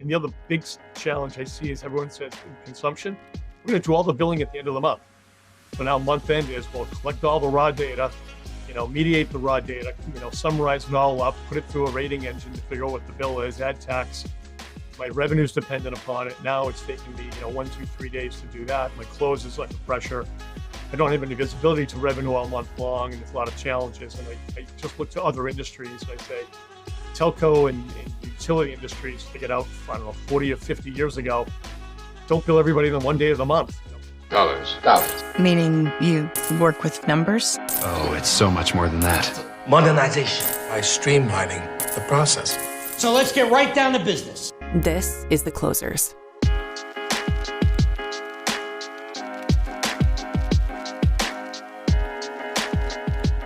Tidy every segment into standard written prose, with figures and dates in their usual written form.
And the other big challenge I see is everyone says in consumption, we're going to do all the billing at the end of the month. So now month end is, well, collect all the raw data, mediate the raw data, summarize it all up, put it through a rating engine to figure out what the bill is, add tax. My revenue's dependent upon it. Now it's taking me, 1, 2, 3 days to do that. My close is under pressure. I don't have any visibility to revenue all month long, and there's a lot of challenges. And I just look to other industries, and I say, telco and utility industries figured out, 40 or 50 years ago, don't bill everybody on one day of the month. Dollars. Meaning you work with numbers? Oh, it's so much more than that. Modernization by streamlining the process. So let's get right down to business. This is The Closers.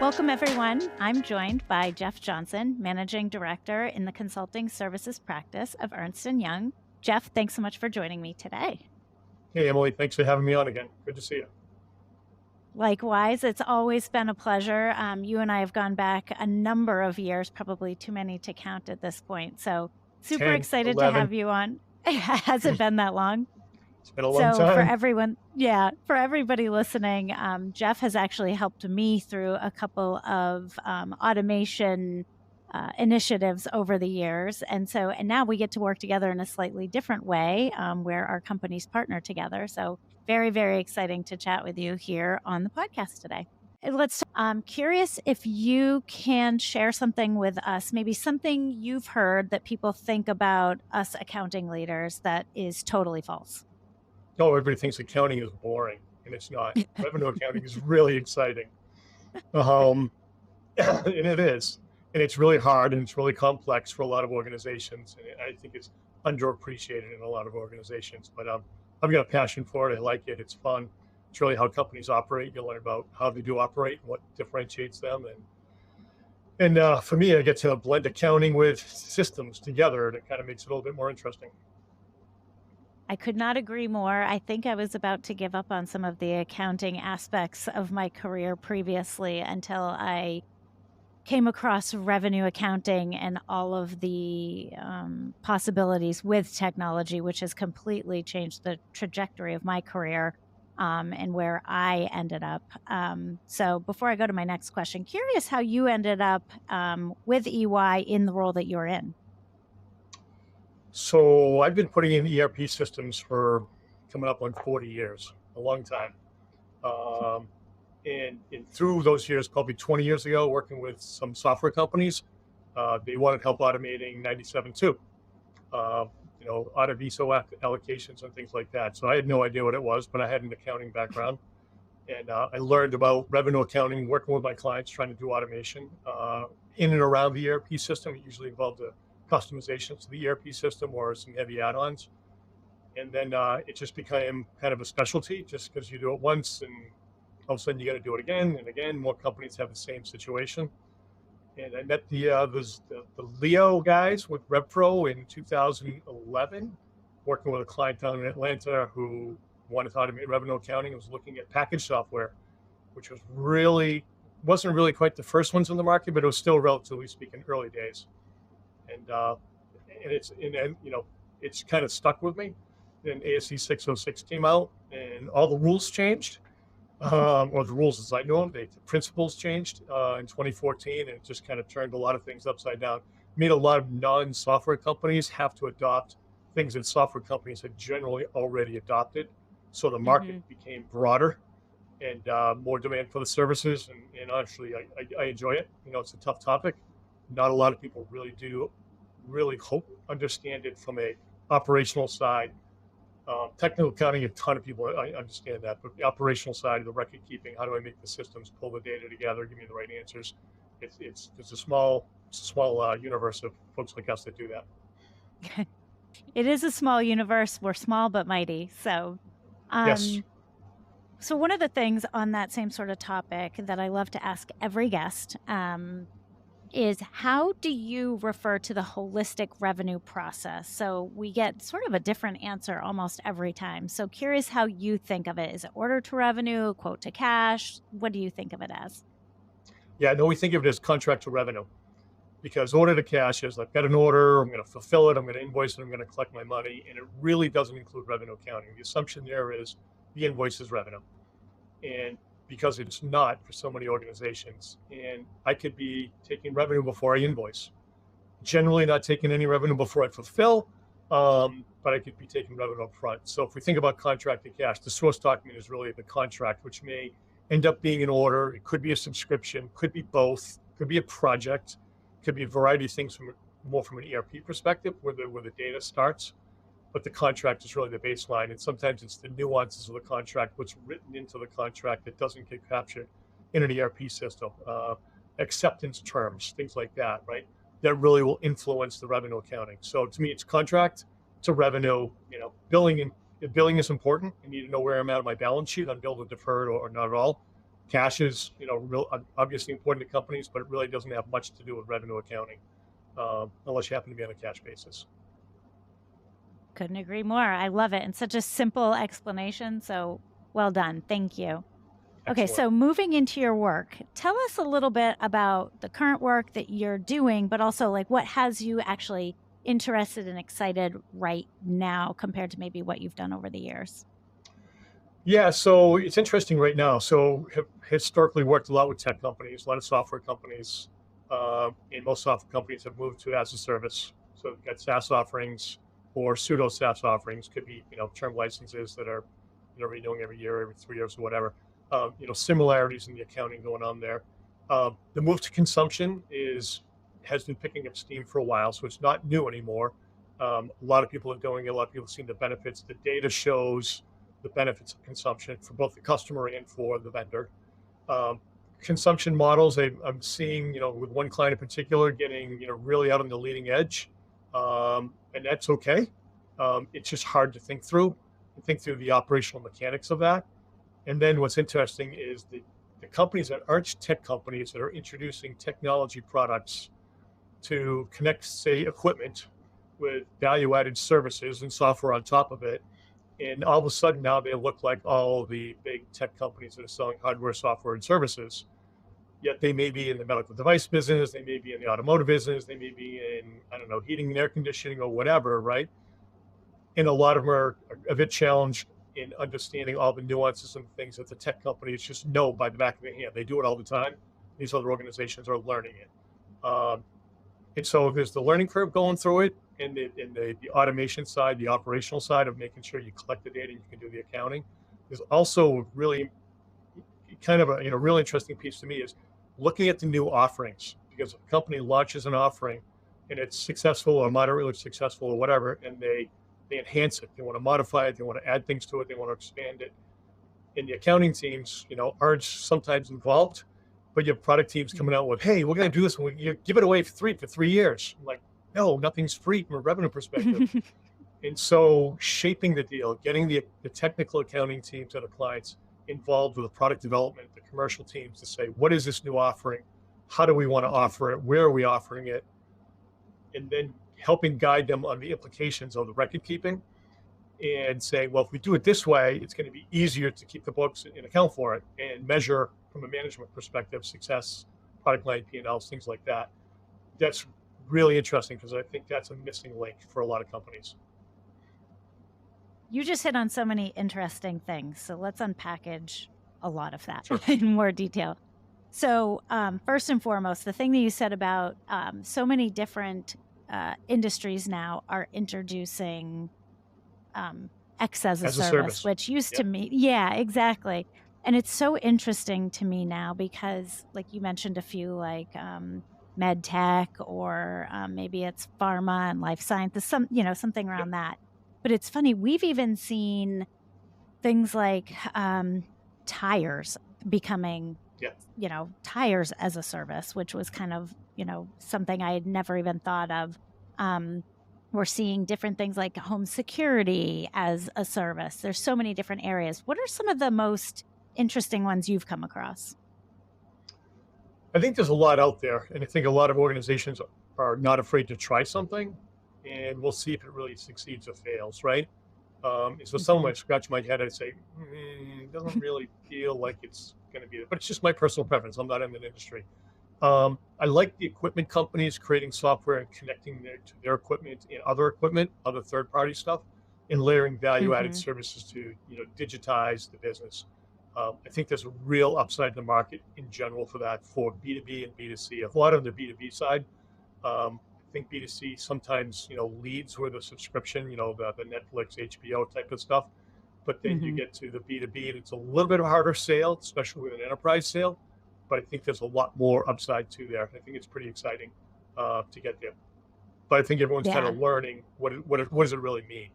Welcome, everyone. I'm joined by Jeff Johnson, Managing Director in the Consulting Services Practice of Ernst & Young. Jeff, thanks so much for joining me today. Hey, Emily, thanks for having me on again. Good to see you. Likewise, it's always been a pleasure. You and I have gone back a number of years, probably too many to count at this point. So super 10, excited 11. to have you on. Has it been that long? It's been a long time. For everyone, for everybody listening, Jeff has actually helped me through a couple of automation initiatives over the years. And now we get to work together in a slightly different way where our companies partner together. So very, very exciting to chat with you here on the podcast today. I'm curious if you can share something with us, maybe something you've heard that people think about us accounting leaders that is totally false. No, everybody thinks accounting is boring, and it's not. Revenue accounting is really exciting. And it is. And it's really hard, and it's really complex for a lot of organizations. And I think it's underappreciated in a lot of organizations. But I've got a passion for it. I like it. It's fun. It's really how companies operate. You learn about how they do operate and what differentiates them. And for me, I get to blend accounting with systems together, and it kind of makes it a little bit more interesting. I could not agree more. I think I was about to give up on some of the accounting aspects of my career previously until I came across revenue accounting and all of the possibilities with technology, which has completely changed the trajectory of my career and where I ended up. So before I go to my next question, curious how you ended up with EY in the role that you're in. So I've been putting in ERP systems for coming up on 40 years, a long time. And through those years, probably 20 years ago, working with some software companies, they wanted help automating 97.2, AutoViso allocations and things like that. So I had no idea what it was, but I had an accounting background. And I learned about revenue accounting, working with my clients, trying to do automation in and around the ERP system. It usually involved a customizations to the ERP system or some heavy add-ons. And then it just became kind of a specialty just because you do it once and all of a sudden you got to do it again and again. More companies have the same situation. And I met the Leo guys with RevPro in 2011, working with a client down in Atlanta who wanted to automate revenue accounting. Was looking at package software, which wasn't really quite the first ones in the market, but it was still, relatively speaking, early days. And it's kind of stuck with me. Then ASC 606 came out, and all the rules changed, or the rules as I knew them. The principles changed in 2014, and it just kind of turned a lot of things upside down. Made a lot of non-software companies have to adopt things that software companies had generally already adopted. So the market became broader and more demand for the services. And honestly, I enjoy it. It's a tough topic. Not a lot of people really understand it from a operational side. Technical accounting, a ton of people I understand that, but the operational side of the record keeping, how do I make the systems pull the data together, give me the right answers? It's a small universe of folks like us that do that. It is a small universe. We're small but mighty. So, yes. So one of the things on that same sort of topic that I love to ask every guest is how do you refer to the holistic revenue process? So we get sort of a different answer almost every time. So curious how you think of it. Is it order to revenue, quote to cash? What do you think of it as? Yeah, no, we think of it as contract to revenue. because order to cash is I've got an order, I'm going to fulfill it, I'm going to invoice it, I'm going to collect my money, and it really doesn't include revenue accounting. The assumption there is the invoice is revenue, and because it's not for so many organizations, and I could be taking revenue before I invoice, generally not taking any revenue before I fulfill, but I could be taking revenue up front. So if we think about contract to cash, the source document is really the contract, which may end up being an order. It could be a subscription, could be both, could be a project, could be a variety of things from more from an ERP perspective where the data starts. But the contract is really the baseline. And sometimes it's the nuances of the contract, what's written into the contract that doesn't get captured in an ERP system, acceptance terms, things like that, right? That really will influence the revenue accounting. So to me, it's contract to revenue. Billing is important. I need to know where I'm at on my balance sheet, unbilled or deferred or not at all. Cash is, real obviously important to companies, but it really doesn't have much to do with revenue accounting, unless you happen to be on a cash basis. Couldn't agree more. I love it. And such a simple explanation. So well done. Thank you. Okay, Excellent. so moving into your work, tell us a little bit about the current work that you're doing, but also like what has you actually interested and excited right now compared to maybe what you've done over the years? Yeah, so it's interesting right now. So have historically worked a lot with tech companies, a lot of software companies, and most software companies have moved to as a service. So they've got SaaS offerings or pseudo SaaS offerings, could be term licenses that are renewing every year, every 3 years or whatever. Similarities in the accounting going on there. The move to consumption has been picking up steam for a while, so it's not new anymore. A lot of people are doing it. A lot of people have seen the benefits. The data shows the benefits of consumption for both the customer and for the vendor. Consumption models, I'm seeing, with one client in particular, getting, really out on the leading edge, and that's okay. It's just hard to think through the operational mechanics of that. And then what's interesting is the companies that aren't tech companies that are introducing technology products to connect, say, equipment with value-added services and software on top of it. And all of a sudden now they look like all the big tech companies that are selling hardware, software, and services. Yet they may be in the medical device business, they may be in the automotive business, they may be in, heating and air conditioning or whatever, right? And a lot of them are a bit challenged in understanding all the nuances and things that the tech companies just know by the back of their hand. They do it all the time. These other organizations are learning it. And so there's the learning curve going through it, and the automation side, the operational side of making sure you collect the data, you can do the accounting. There's also really kind of a real interesting piece to me is looking at the new offerings, because if a company launches an offering and it's successful or moderately successful or whatever, and they enhance it, they want to modify it, they want to add things to it, they want to expand it. And the accounting teams, aren't sometimes involved, but you have product teams coming out with, hey, we're going to do this, and you give it away for 3 years. I'm like, no, nothing's free from a revenue perspective. And so shaping the deal, getting the technical accounting teams and the clients involved with the product development, the commercial teams to say, what is this new offering? How do we want to offer it? Where are we offering it? And then helping guide them on the implications of the record keeping and saying, well, if we do it this way, it's going to be easier to keep the books and account for it and measure from a management perspective, success, product line, P&Ls, things like that. That's really interesting because I think that's a missing link for a lot of companies. You just hit on so many interesting things. So let's unpackage a lot of that Sure. in more detail. So first and foremost, the thing that you said about so many different industries now are introducing X as a service, which used to me, yeah, exactly. And it's so interesting to me now because, like you mentioned, a few like med tech or maybe it's pharma and life sciences, something around that. But it's funny, we've even seen things like tires becoming, tires as a service, which was kind of, something I had never even thought of. We're seeing different things like home security as a service. There's so many different areas. What are some of the most interesting ones you've come across? I think there's a lot out there, and I think a lot of organizations are not afraid to try something, and we'll see if it really succeeds or fails, right? So someone might scratch my head and say, it doesn't really feel like it's going to be, but it's just my personal preference. I'm not in the industry. I like the equipment companies creating software and connecting to their equipment and other equipment, other third-party stuff, and layering value-added Hmm. services to digitize the business. I think there's a real upside in the market in general for that for B2B and B2C. A lot on the B2B side. I think B2C sometimes leads with a subscription, the Netflix, HBO type of stuff. But then you Hmm. get to the B2B and it's a little bit of a harder sale, especially with an enterprise sale. But I think there's a lot more upside to there. I think it's pretty exciting to get there. But I think everyone's kind Yeah. of learning what does it really mean.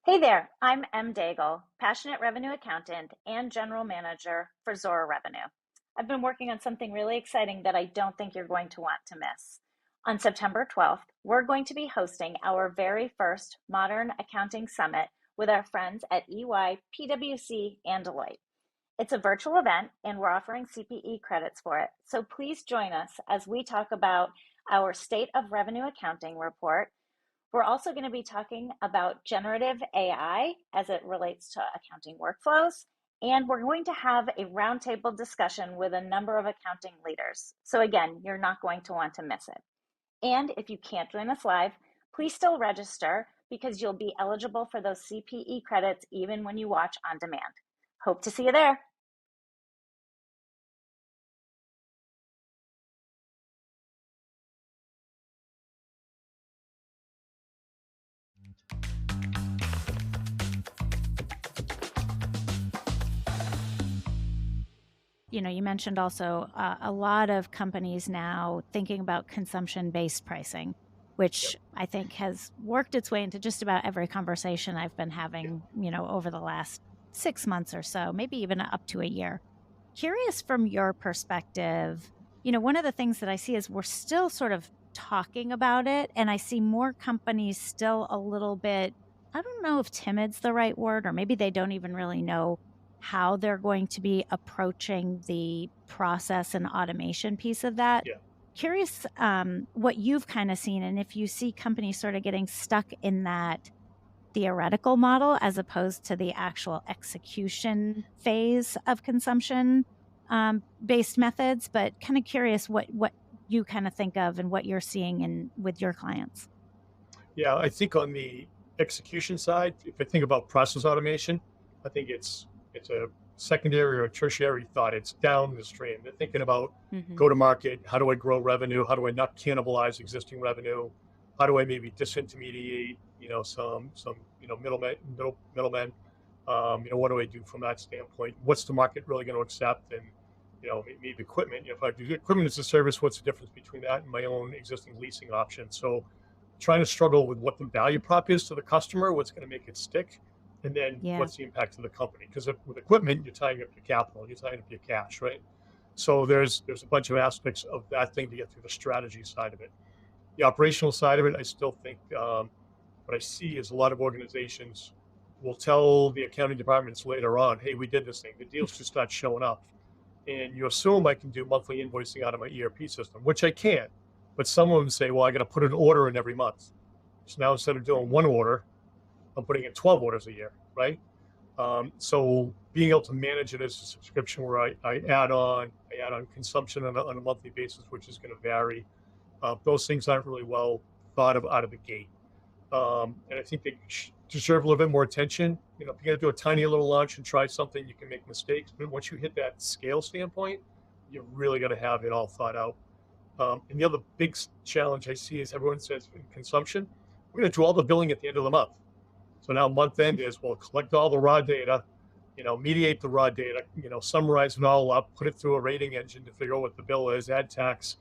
Hey there, I'm M. Daigle, passionate revenue accountant and general manager for Zora Revenue. I've been working on something really exciting that I don't think you're going to want to miss. On September 12th, we're going to be hosting our very first Modern Accounting Summit with our friends at EY, PwC, and Deloitte. It's a virtual event and we're offering CPE credits for it. So please join us as we talk about our State of Revenue Accounting report. We're also going to be talking about generative AI as it relates to accounting workflows. And we're going to have a roundtable discussion with a number of accounting leaders. So again, you're not going to want to miss it. And if you can't join us live, please still register because you'll be eligible for those CPE credits even when you watch on demand. Hope to see you there. You mentioned also a lot of companies now thinking about consumption-based pricing, which I think has worked its way into just about every conversation I've been having, over the last 6 months or so, maybe even up to a year. Curious from your perspective, one of the things that I see is we're still sort of talking about it, and I see more companies still a little bit, I don't know if timid's the right word, or maybe they don't even really know how they're going to be approaching the process and automation piece of that. Yeah. Curious what you've kind of seen, and if you see companies sort of getting stuck in that theoretical model as opposed to the actual execution phase of consumption based methods, but kind of curious what you kind of think of and what you're seeing in with your clients. Yeah, I think on the execution side, if I think about process automation, I think it's a secondary or tertiary thought. It's down the stream. They're thinking about Hmm. go to market. How do I grow revenue? How do I not cannibalize existing revenue? How do I maybe disintermediate, some middlemen? What do I do from that standpoint? What's the market really going to accept? And maybe equipment. If I do equipment as a service, what's the difference between that and my own existing leasing option? So trying to struggle with what the value prop is to the customer, what's going to make it stick, and then Yeah. what's the impact to the company? Because with equipment, you're tying up your capital, you're tying up your cash, right? So there's a bunch of aspects of that thing to get through the strategy side of it. The operational side of it, I still think what I see is a lot of organizations will tell the accounting departments later on, hey, we did this thing. The deals just start showing up. And you assume I can do monthly invoicing out of my ERP system, which I can. But some of them say, well, I got to put an order in every month. So now instead of doing one order, I'm putting in 12 orders a year, right? So being able to manage it as a subscription where I add on consumption on a monthly basis, which is going to vary. Those things aren't really well thought of out of the gate. And I think they deserve a little bit more attention. If you're going to do a tiny little launch and try something, you can make mistakes. But once you hit that scale standpoint, you're really going to have it all thought out. And the other big challenge I see is everyone says in consumption, we're going to do all the billing at the end of the month. So now month end is, well, collect all the raw data, mediate the raw data, summarize it all up, put it through a rating engine to figure out what the bill is, add tax.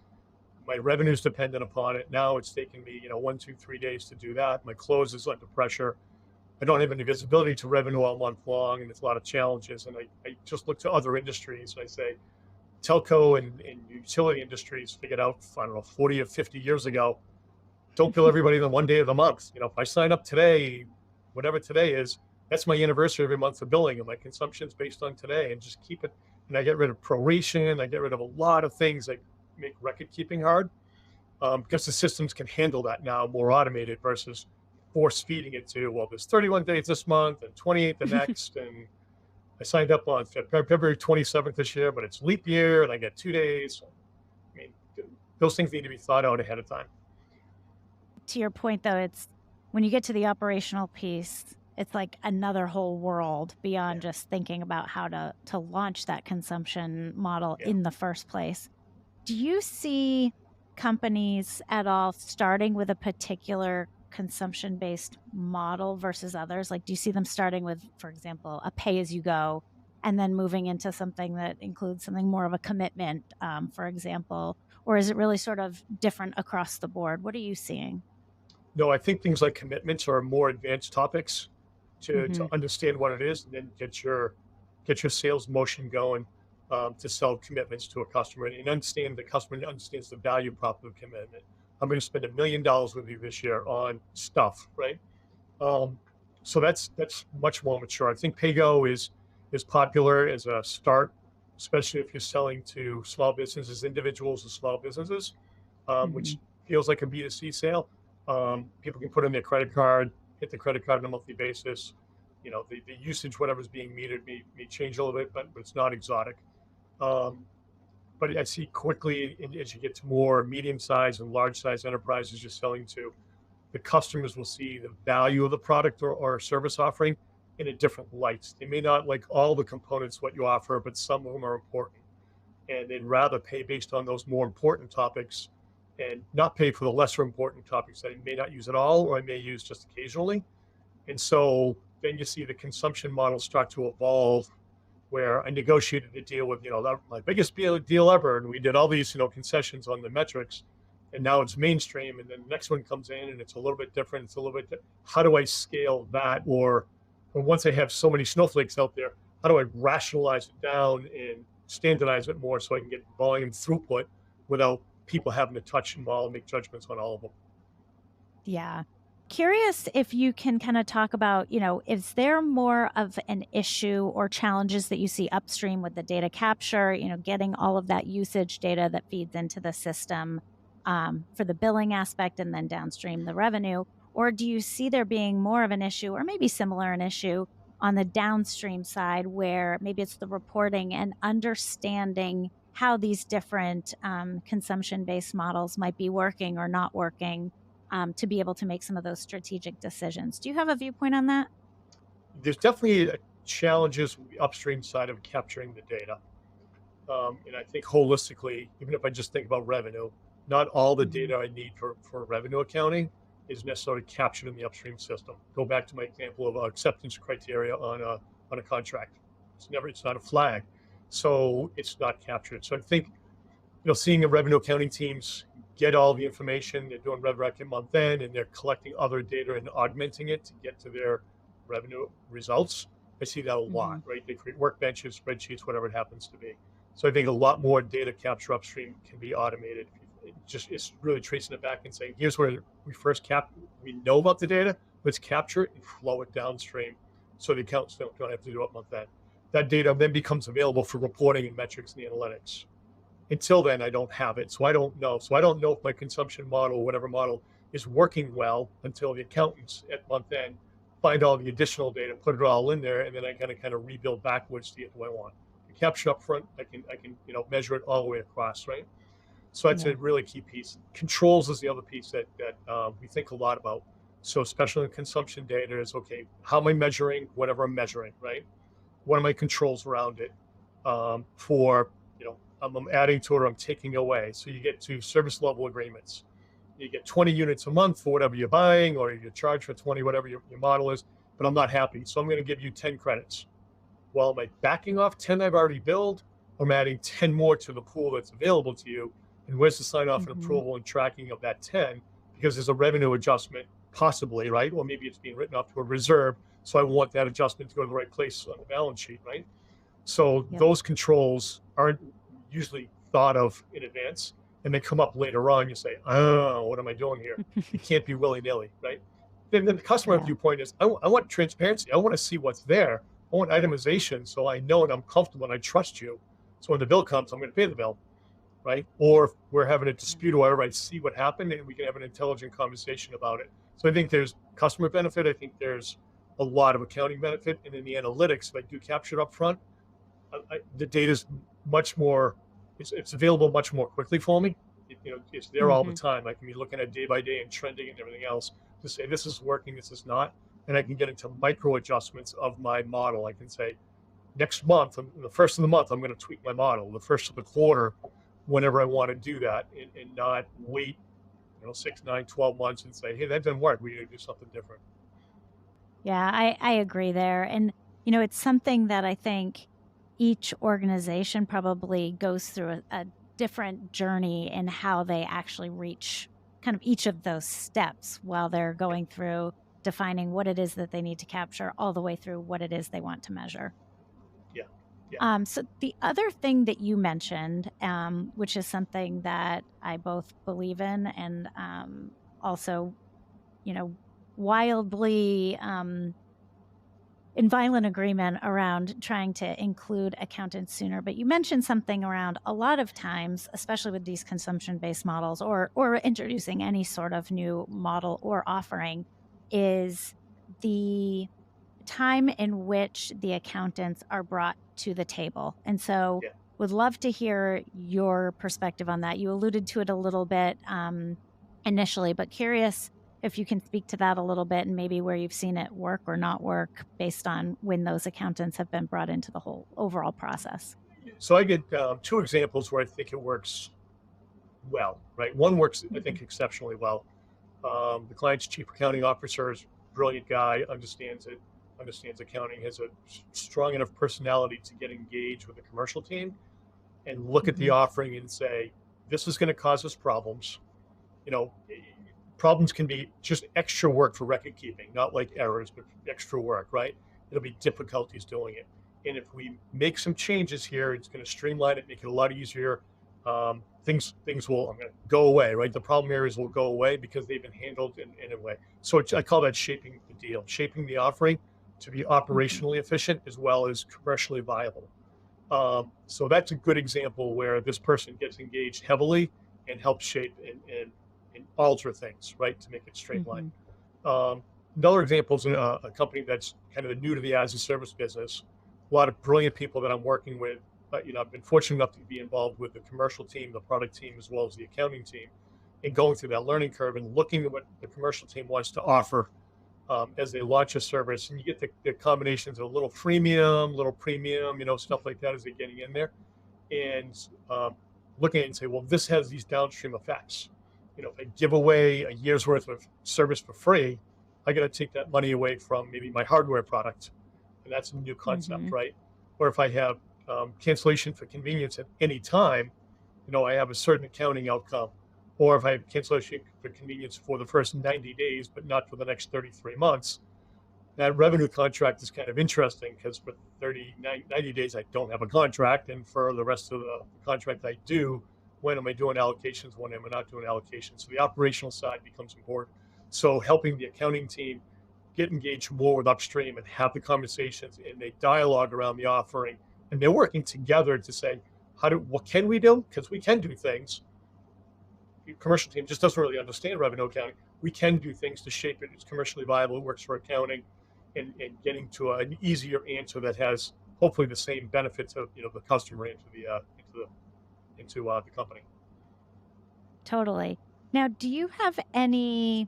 My revenue's dependent upon it. Now it's taking me, 1, 2, 3 days to do that. My close is under pressure. I don't have any visibility to revenue all month long, and there's a lot of challenges. And I just look to other industries. I say, telco and utility industries figured out, I don't know, 40 or 50 years ago, don't bill everybody on one day of the month. If I sign up today, whatever today is, that's my anniversary every month of billing, and my consumption's based on today, and just keep it. And I get rid of proration. I get rid of a lot of things that make record keeping hard because the systems can handle that now more automated versus force feeding it to, well, there's 31 days this month and 28 the next. And I signed up on February 27th this year, but it's leap year and I get 2 days. I mean, those things need to be thought out ahead of time. To your point, though, it's when you get to the operational piece, it's like another whole world beyond just thinking about how to launch that consumption model in the first place. Do you see companies at all starting with a particular consumption-based model versus others? Like, do you see them starting with, for example, a pay-as-you-go, and then moving into something that includes something more of a commitment, for example? Or is it really sort of different across the board? What are you seeing? No, I think things like commitments are more advanced topics to understand what it is, and then get your sales motion going to sell commitments to a customer, and understand the customer understands the value prop of commitment. I'm going to spend $1 million with you this year on stuff, right? So that's much more mature. I think PayGo is popular as a start, especially if you're selling to small businesses, individuals and small businesses, which feels like a B2C sale. People can put in their credit card, hit the credit card on a monthly basis. You know, the usage, whatever's being metered, may change a little bit, but it's not exotic. But I see quickly, as you get to more medium-sized and large-sized enterprises you're selling to, the customers will see the value of the product or service offering in a different light. They may not like all the components what you offer, but some of them are important. And they'd rather pay based on those more important topics and not pay for the lesser important topics that I may not use at all or I may use just occasionally. And so then you see the consumption model start to evolve, where I negotiated a deal with, my biggest deal ever, and we did all these, concessions on the metrics, and now it's mainstream, and then the next one comes in and it's a little bit different. It's a little bit, how do I scale that? Or once I have so many snowflakes out there, how do I rationalize it down and standardize it more so I can get volume throughput without people having to touch them all and make judgments on all of them? Yeah. Curious if you can kind of talk about, is there more of an issue or challenges that you see upstream with the data capture, getting all of that usage data that feeds into the system for the billing aspect and then downstream the revenue? Or do you see there being more of an issue or maybe similar an issue on the downstream side where maybe it's the reporting and understanding how these different consumption-based models might be working or not working to be able to make some of those strategic decisions? Do you have a viewpoint on that? There's definitely challenges with the upstream side of capturing the data. And I think holistically, even if I just think about revenue, not all the data I need for revenue accounting is necessarily captured in the upstream system. Go back to my example of acceptance criteria on a contract. It's not a flag, so it's not captured. So I think, seeing the revenue accounting teams get all the information, they're doing rev rec month end, and they're collecting other data and augmenting it to get to their revenue results. I see that a lot, right? They create workbenches, spreadsheets, whatever it happens to be. So I think a lot more data capture upstream can be automated. It's really tracing it back and saying, here's where we first we know about the data, let's capture it and flow it downstream so the accountants don't have to do it month end. That data then becomes available for reporting and metrics and analytics. Until then, I don't have it, so I don't know. So I don't know if my consumption model, or whatever model, is working well until the accountants at month end find all the additional data, put it all in there, and then I kind of rebuild backwards to get what I want. The capture up front, I can measure it all the way across, right? So that's a really key piece. Controls is the other piece that we think a lot about. So especially in consumption data is, okay, how am I measuring whatever I'm measuring, right? What are my controls around it? I'm adding to it or I'm taking away. So you get to service level agreements. You get 20 units a month for whatever you're buying, or you charge for 20, whatever your model is, but I'm not happy. So I'm going to give you 10 credits. Well, am I backing off 10 I've already billed, or I'm adding 10 more to the pool that's available to you? And where's the sign off and approval and tracking of that 10? Because there's a revenue adjustment, possibly, right? Or maybe it's being written off to a reserve. So I want that adjustment to go to the right place on the balance sheet, right? So those controls aren't usually thought of in advance, and they come up later on. You say, oh, what am I doing here? It can't be willy-nilly, right? Then the customer viewpoint is, I want transparency. I want to see what's there. I want itemization so I know and I'm comfortable and I trust you. So when the bill comes, I'm going to pay the bill, right? Or if we're having a dispute or whatever, I see what happened and we can have an intelligent conversation about it. So I think there's customer benefit. I think there's a lot of accounting benefit. And in the analytics, if I do capture it up front, the data is much more, it's available much more quickly for me. It's there all the time. I can be looking at day by day and trending and everything else to say this is working, this is not. And I can get into micro adjustments of my model. I can say next month, the first of the month, I'm going to tweak my model. The first of the quarter, whenever I want to do that, and not wait 6, 9, 12 months and say, hey, that didn't work. We need to do something different. Yeah, I agree there. And, it's something that I think each organization probably goes through a different journey in how they actually reach kind of each of those steps while they're going through defining what it is that they need to capture all the way through what it is they want to measure. Yeah. So the other thing that you mentioned, which is something that I both believe in and also, wildly in violent agreement around trying to include accountants sooner. But you mentioned something around a lot of times, especially with these consumption-based models or introducing any sort of new model or offering, is the time in which the accountants are brought to the table. And so would love to hear your perspective on that. You alluded to it a little bit initially, but curious if you can speak to that a little bit and maybe where you've seen it work or not work based on when those accountants have been brought into the whole overall process. So I get 2 examples where I think it works well, right? One works, I think, exceptionally well. The client's chief accounting officer is a brilliant guy, understands accounting, has a strong enough personality to get engaged with the commercial team and look at the offering and say, this is going to cause us problems. Problems can be just extra work for record keeping, not like errors, but extra work, right? It'll be difficulties doing it. And if we make some changes here, it's going to streamline it, make it a lot easier. Things will go away, right? The problem areas will go away because they've been handled in a way. So I call that shaping the deal, shaping the offering to be operationally efficient as well as commercially viable. So that's a good example where this person gets engaged heavily and helps shape and alter things, right, to make it streamlined. Another example is a company that's kind of new to the as a service business. A lot of brilliant people that I'm working with. I've been fortunate enough to be involved with the commercial team, the product team, as well as the accounting team, and going through that learning curve and looking at what the commercial team wants to offer as they launch a service. And you get the combinations of a little freemium, little premium, stuff like that as they're getting in there. And looking at it and say, well, this has these downstream effects. If I give away a year's worth of service for free, I got to take that money away from maybe my hardware product. And that's a new concept, right? Or if I have cancellation for convenience at any time, I have a certain accounting outcome. Or if I have cancellation for convenience for the first 90 days, but not for the next 33 months, that revenue contract is kind of interesting because for 90 days, I don't have a contract. And for the rest of the contract I do, when am I doing allocations? When am I not doing allocations? So the operational side becomes important. So helping the accounting team get engaged more with upstream and have the conversations and they dialogue around the offering. And they're working together to say, what can we do? Because we can do things. The commercial team just doesn't really understand revenue accounting. We can do things to shape it. It's commercially viable. It works for accounting and getting to an easier answer that has hopefully the same benefits of the customer into the company. Totally. Now, do you have any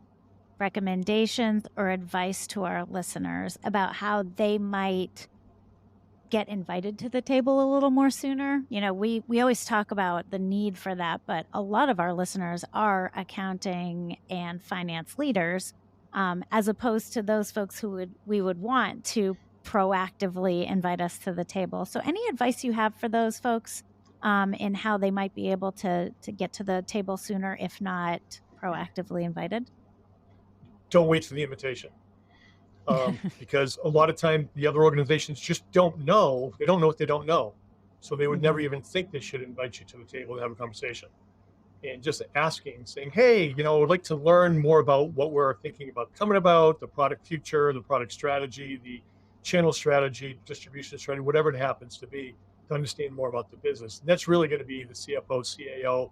recommendations or advice to our listeners about how they might get invited to the table a little more sooner? We always talk about the need for that, but a lot of our listeners are accounting and finance leaders, as opposed to those folks who we would want to proactively invite us to the table. So any advice you have for those folks in how they might be able to get to the table sooner, if not proactively invited? Don't wait for the invitation. Because a lot of time the other organizations just don't know. They don't know what they don't know. So they would never even think they should invite you to the table to have a conversation. And just asking, saying, hey, I would like to learn more about what we're thinking about coming about, the product future, the product strategy, the channel strategy, distribution strategy, whatever it happens to be, to understand more about the business. And that's really going to be the CFO, CAO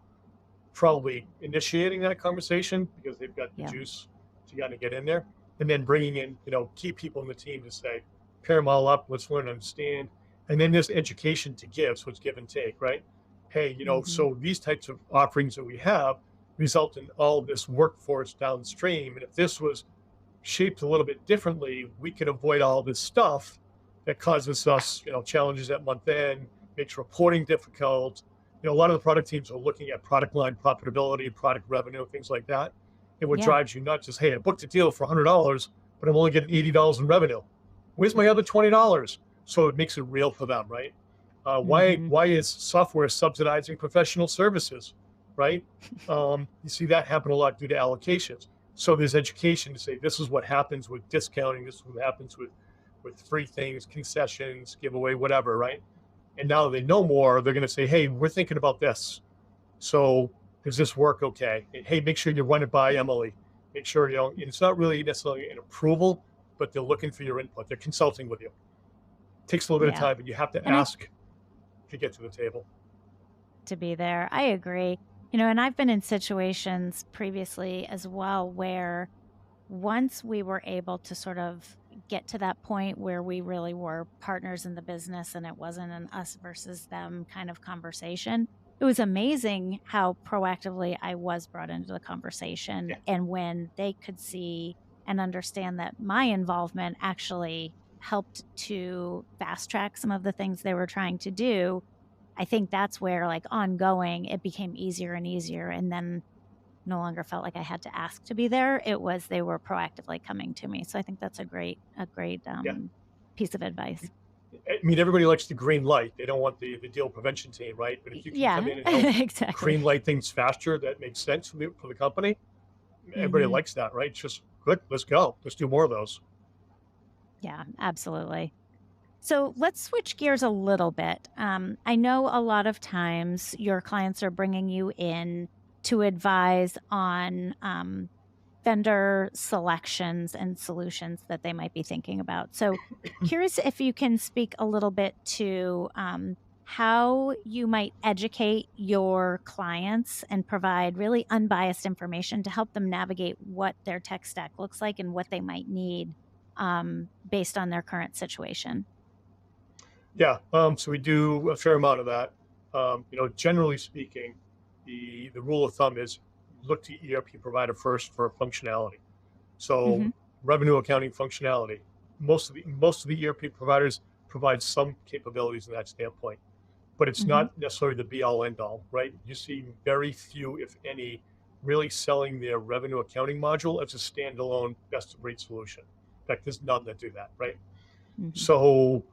probably initiating that conversation because they've got the juice to kind of get in there. and then bringing in, key people in the team to say, pair them all up, let's learn and understand. And then there's education to give, so it's give and take, right? Hey, so these types of offerings that we have result in all of this workforce downstream. And if this was shaped a little bit differently, we could avoid all this stuff that causes us, challenges at month end, makes reporting difficult. A lot of the product teams are looking at product line profitability, product revenue, things like that. And what drives you not just, hey, I booked a deal for $100, but I'm only getting $80 in revenue. Where's my other $20? So it makes it real for them, right? Why is software subsidizing professional services, right? You see that happen a lot due to allocations. So there's education to say, this is what happens with discounting, this is what happens with free things, concessions, giveaway, whatever, right? And now they know more, they're going to say, hey, we're thinking about this. So does this work okay? And, hey, make sure you run it by Emily. Make sure, it's not really necessarily an approval, but they're looking for your input. They're consulting with you. It takes a little bit of time, but you have to ask to get to the table. To be there. I agree. And I've been in situations previously as well where once we were able to sort of get to that point where we really were partners in the business and it wasn't an us versus them kind of conversation, it was amazing how proactively I was brought into the conversation. Yeah. And when they could see and understand that my involvement actually helped to fast track some of the things they were trying to do, I think that's where, like, ongoing, it became easier and easier, and then no longer felt like I had to ask to be there. It was they were proactively coming to me. So I think that's a great piece of advice. I mean, everybody likes the green light. They don't want the deal prevention team, right? But if you can come in and help exactly. green light things faster, that makes sense for the company. Everybody likes that, right? It's just good. Let's go. Let's do more of those. Yeah, absolutely. So let's switch gears a little bit. I know a lot of times your clients are bringing you in to advise on vendor selections and solutions that they might be thinking about. So curious if you can speak a little bit to how you might educate your clients and provide really unbiased information to help them navigate what their tech stack looks like and what they might need based on their current situation. Yeah, so we do a fair amount of that. Generally speaking, the rule of thumb is look to ERP provider first for functionality. So revenue accounting functionality. Most of the ERP providers provide some capabilities in that standpoint, but it's not necessarily the be all end all, right? You see very few, if any, really selling their revenue accounting module as a standalone best of breed solution. In fact, there's none that do that, right? So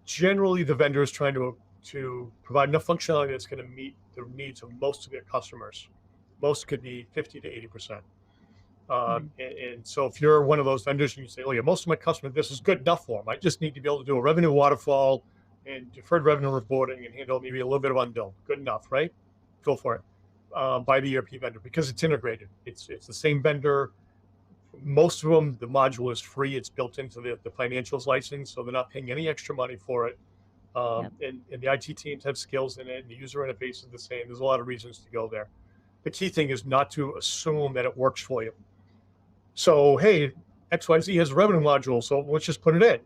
generally the vendor is trying to provide enough functionality that's going to meet the needs of most of their customers. Most could be 50 to 80%. And so if you're one of those vendors and you say, oh yeah, most of my customers, this is good enough for them. I just need to be able to do a revenue waterfall and deferred revenue reporting and handle maybe a little bit of unbilled. Good enough, right? Go for it. Buy the ERP vendor because it's integrated. It's the same vendor. Most of them, the module is free. It's built into the financials license, so they're not paying any extra money for it. And the IT teams have skills in it, and the user interface is the same. There's a lot of reasons to go there. The key thing is not to assume that it works for you. So, hey, XYZ has a revenue module, so let's just put it in.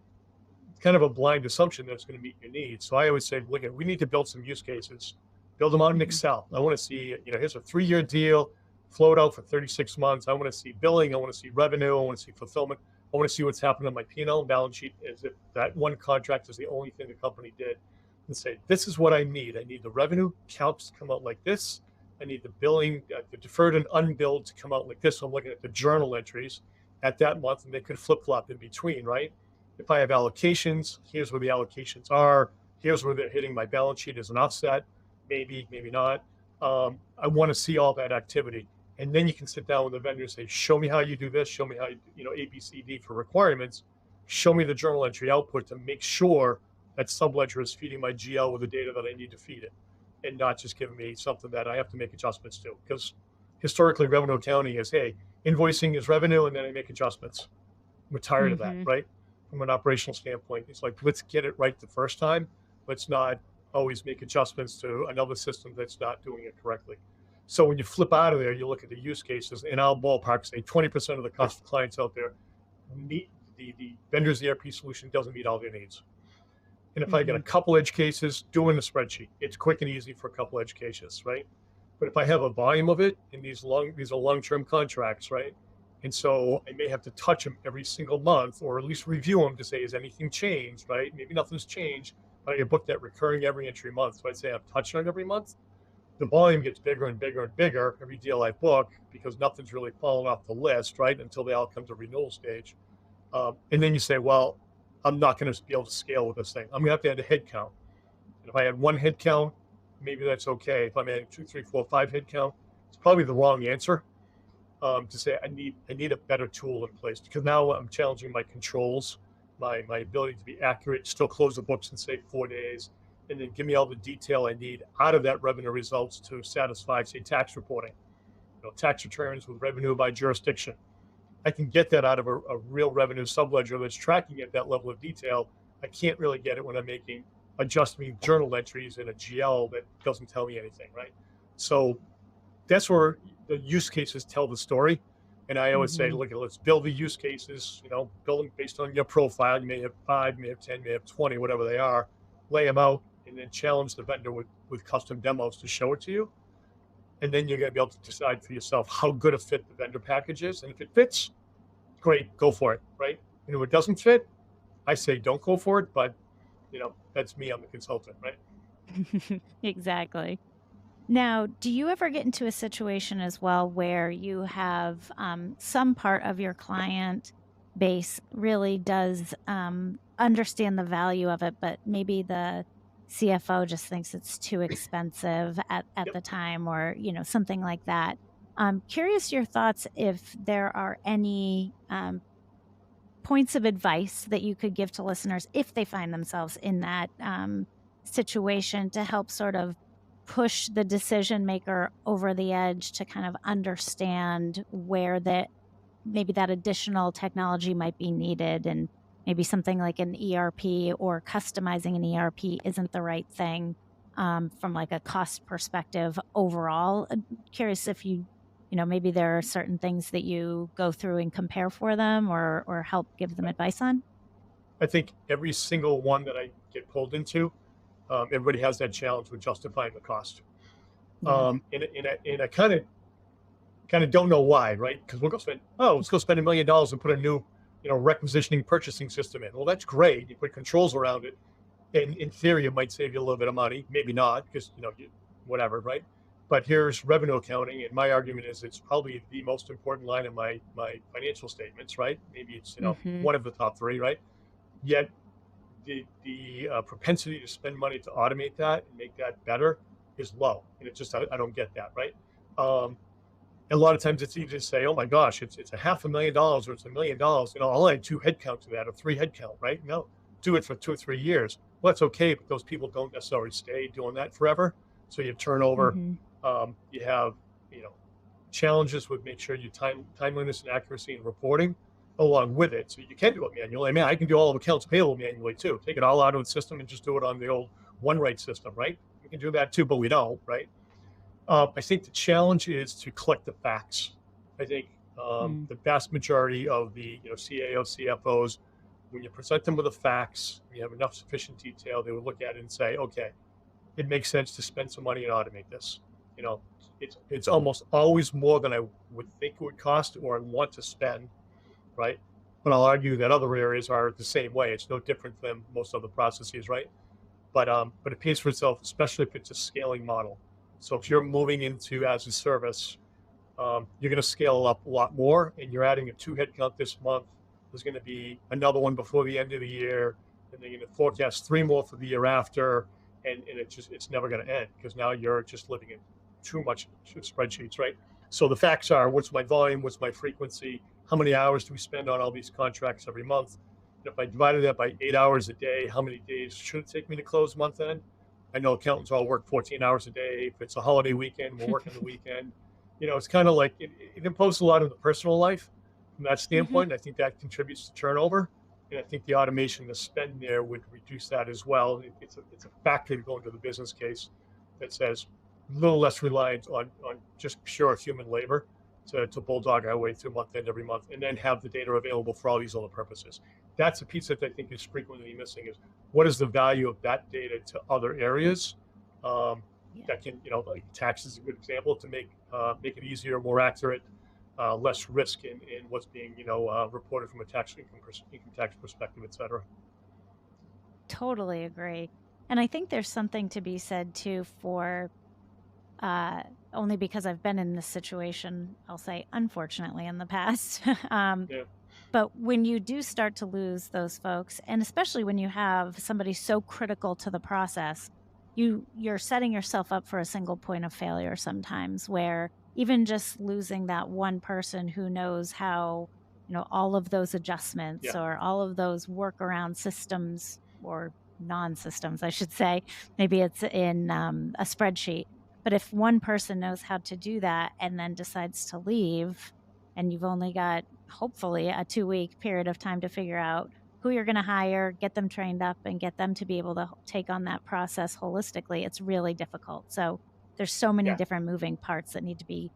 It's kind of a blind assumption that it's going to meet your needs. So I always say, look, we need to build some use cases, build them out in Excel. I want to see, here's a 3-year deal, flow it out for 36 months. I want to see billing. I want to see revenue. I want to see fulfillment. I want to see what's happening on my P&L and balance sheet as if that one contract is the only thing the company did, and say, this is what I need. I need the revenue counts to come out like this. I need the billing, the deferred and unbilled to come out like this. So I'm looking at the journal entries at that month, and they could flip-flop in between, right? If I have allocations, here's where the allocations are. Here's where they're hitting my balance sheet as an offset. Maybe, maybe not. I want to see all that activity. And then you can sit down with the vendor and say, show me how you do this. Show me how you A, B, C, D for requirements. Show me the journal entry output to make sure that subledger is feeding my GL with the data that I need to feed it, and not just giving me something that I have to make adjustments to. Because historically, revenue accounting is, hey, invoicing is revenue, and then I make adjustments. We're tired of that, right? From an operational standpoint, it's like, let's get it right the first time. Let's not always make adjustments to another system that's not doing it correctly. So when you flip out of there, you look at the use cases, and I'll ballpark say 20% of the clients out there meet the vendor's ERP solution doesn't meet all their needs. And if I get a couple edge cases, doing the spreadsheet, it's quick and easy for a couple edge cases, right? But if I have a volume of it, and these are long-term contracts, right? And so I may have to touch them every single month, or at least review them to say, has anything changed, right? Maybe nothing's changed, but I can book that recurring every entry month. So I'd say I'm touching it every month. The volume gets bigger and bigger and bigger every deal I book, because nothing's really fallen off the list, right? Until they all come to renewal stage. And then you say, well, I'm not going to be able to scale with this thing. I'm going to have to add a head count. And if I add one head count, maybe that's okay. If I'm adding 2, 3, 4, 5 head count, it's probably the wrong answer. To say I need a better tool in place, because now I'm challenging my controls, my ability to be accurate, still close the books in say 4 days, and then give me all the detail I need out of that revenue results to satisfy, say, tax reporting, tax returns with revenue by jurisdiction. I can get that out of a real revenue subledger that's tracking at that level of detail. I can't really get it when I'm adjusting journal entries in a GL that doesn't tell me anything, right? So that's where the use cases tell the story. And I always say, look, let's build the use cases, build them based on your profile. You may have 5, may have 10, may have 20, whatever they are, lay them out, and then challenge the vendor with custom demos to show it to you. And then you're going to be able to decide for yourself how good a fit the vendor package is. And if it fits, great, go for it, right? And if it doesn't fit, I say don't go for it, but that's me, I'm the consultant, right? Exactly. Now, do you ever get into a situation as well where you have some part of your client base really does understand the value of it, but maybe the CFO just thinks it's too expensive at the time, or something like that? Curious your thoughts if there are any points of advice that you could give to listeners if they find themselves in that situation, to help sort of push the decision maker over the edge to kind of understand where maybe that additional technology might be needed, and maybe something like an ERP or customizing an ERP isn't the right thing from like a cost perspective overall. I'm curious if maybe there are certain things that you go through and compare for them, or help give them advice on. I think every single one that I get pulled into, everybody has that challenge with justifying the cost. Yeah. And I kind of don't know why, right? Because let's go spend $1 million and put a new, requisitioning purchasing system in. Well, that's great. You put controls around it, and in theory, it might save you a little bit of money. Maybe not, because whatever, right? But here's revenue accounting, and my argument is it's probably the most important line in my financial statements, right? Maybe it's one of the top 3, right? Yet the propensity to spend money to automate that and make that better is low, and it just I don't get that, right? A lot of times it's easy to say, oh my gosh, it's $500,000 or it's $1 million. I'll add 2 headcount to that, or 3 headcount, right? No, do it for 2 or 3 years. Well, that's okay, but those people don't necessarily stay doing that forever. So you have turnover. You have challenges with make sure you timeliness and accuracy in reporting along with it. So you can do it manually. I mean, I can do all of accounts payable manually too. Take it all out of the system and just do it on the old OneWrite system, right? We can do that too, but we don't, right? I think the challenge is to collect the facts. I think the vast majority of the CAOs, CFOs, when you present them with the facts, you have enough sufficient detail, they would look at it and say, okay, it makes sense to spend some money and automate this. It's almost always more than I would think it would cost or I want to spend, right? But I'll argue that other areas are the same way. It's no different than most other processes, right? But it pays for itself, especially if it's a scaling model. So if you're moving into as a service, you're going to scale up a lot more, and you're adding a 2 headcount this month. There's going to be another one before the end of the year, and they're going to forecast 3 more for the year after, and it's never going to end, because now you're just living in too much spreadsheets, right? So the facts are, what's my volume, what's my frequency, how many hours do we spend on all these contracts every month? And if I divided that by 8 hours a day, how many days should it take me to close month end? I know accountants all work 14 hours a day. If it's a holiday weekend, we'll work on the weekend. It's kind of like it imposes a lot on the personal life from that standpoint. I think that contributes to turnover. And I think the automation, the spend there would reduce that as well. It's a factor to go into the business case that says, a little less reliant on just pure human labor to bulldog our way through month end every month, and then have the data available for all these other purposes. That's a piece that I think is frequently missing, is what is the value of that data to other areas that can, like tax is a good example, to make it easier, more accurate, less risk in what's being, reported from a income tax perspective, et cetera. Totally agree. And I think there's something to be said too for only because I've been in this situation, I'll say, unfortunately, in the past. But when you do start to lose those folks, and especially when you have somebody so critical to the process, you're setting yourself up for a single point of failure sometimes, where even just losing that one person who knows how, all of those adjustments or all of those workaround systems, or non-systems, I should say, maybe it's in a spreadsheet. But if one person knows how to do that and then decides to leave, and you've only got hopefully a 2-week period of time to figure out who you're going to hire, get them trained up, and get them to be able to take on that process holistically, it's really difficult. So there's so many different moving parts that need to be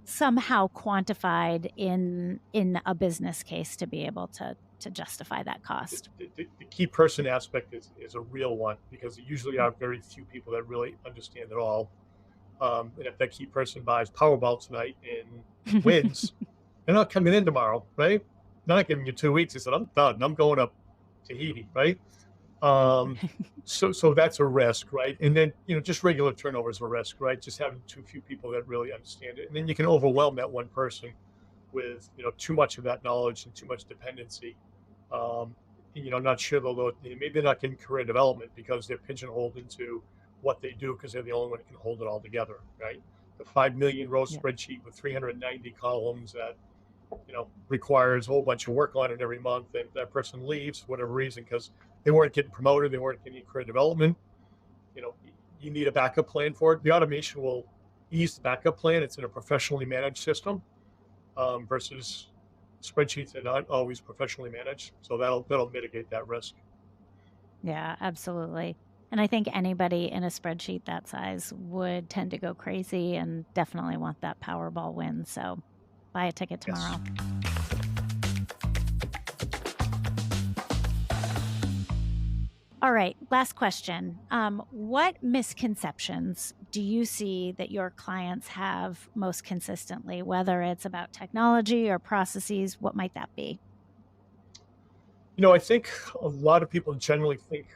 somehow quantified in a business case to be able to justify that cost. The key person aspect is a real one, because there usually are very few people that really understand it all. And if that key person buys Powerball tonight and wins, they're not coming in tomorrow, right? They're not giving you 2 weeks. They said, I'm done. I'm going up to Tahiti, right? So that's a risk, right? And then, just regular turnover is a risk, right? Just having too few people that really understand it. And then you can overwhelm that one person with, too much of that knowledge and too much dependency. Not sure, though, maybe they're not getting career development because they're pigeonholed into what they do because they're the only one that can hold it all together, right? The 5 million row spreadsheet with 390 columns that, requires a whole bunch of work on it every month, and that person leaves for whatever reason because they weren't getting promoted, they weren't getting career development. You need a backup plan for it. The automation will ease the backup plan. It's in a professionally managed system versus spreadsheets that aren't always professionally managed. So that'll mitigate that risk. Yeah, absolutely. And I think anybody in a spreadsheet that size would tend to go crazy and definitely want that Powerball win. So buy a ticket tomorrow. Yes. All right, last question. What misconceptions do you see that your clients have most consistently, whether it's about technology or processes? What might that be? I think a lot of people generally think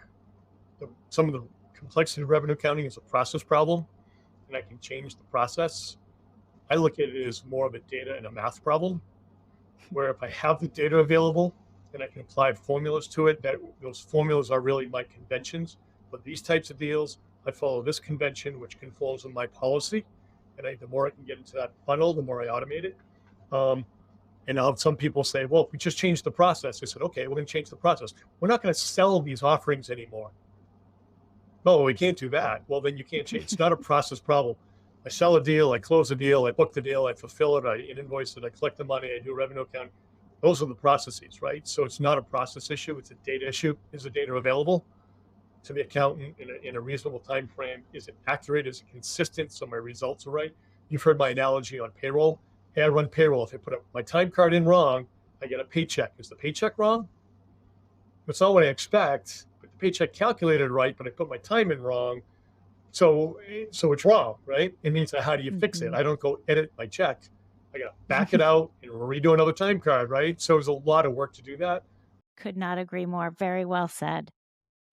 some of the complexity of revenue accounting is a process problem, and I can change the process. I look at it as more of a data and a math problem, where if I have the data available and I can apply formulas to it, that those formulas are really my conventions. But these types of deals, I follow this convention, which conforms with my policy. And the more I can get into that funnel, the more I automate it. And I'll have some people say, well, if we just change the process. I said, okay, we're going to change the process. We're not going to sell these offerings anymore. No, we can't do that. Well, then you can't change. It's not a process problem. I sell a deal, I close a deal, I book the deal, I fulfill it, I invoice it, I collect the money, I do revenue accounting. Those are the processes, right? So it's not a process issue, it's a data issue. Is the data available to the accountant in a reasonable time frame? Is it accurate? Is it consistent so my results are right? You've heard my analogy on payroll. Hey, I run payroll. If I put my time card in wrong, I get a paycheck. Is the paycheck wrong? That's not what I expect. But the paycheck calculated right, but I put my time in wrong. So it's wrong, right? It means how do you fix it? I don't go edit my check. I got to back it out and redo another time card, right? So there's a lot of work to do that. Could not agree more. Very well said.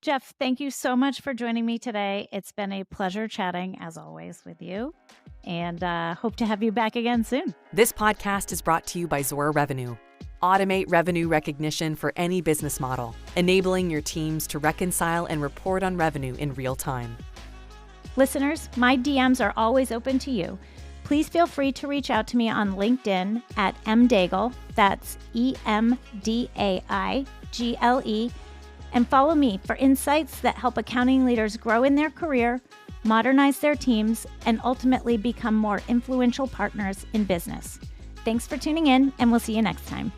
Jeff, thank you so much for joining me today. It's been a pleasure chatting, as always, with you, and hope to have you back again soon. This podcast is brought to you by Zora Revenue. Automate revenue recognition for any business model, enabling your teams to reconcile and report on revenue in real time. Listeners, my DMs are always open to you. Please feel free to reach out to me on LinkedIn at mdaigle, that's EMDAIGLE, and follow me for insights that help accounting leaders grow in their career, modernize their teams, and ultimately become more influential partners in business. Thanks for tuning in, and we'll see you next time.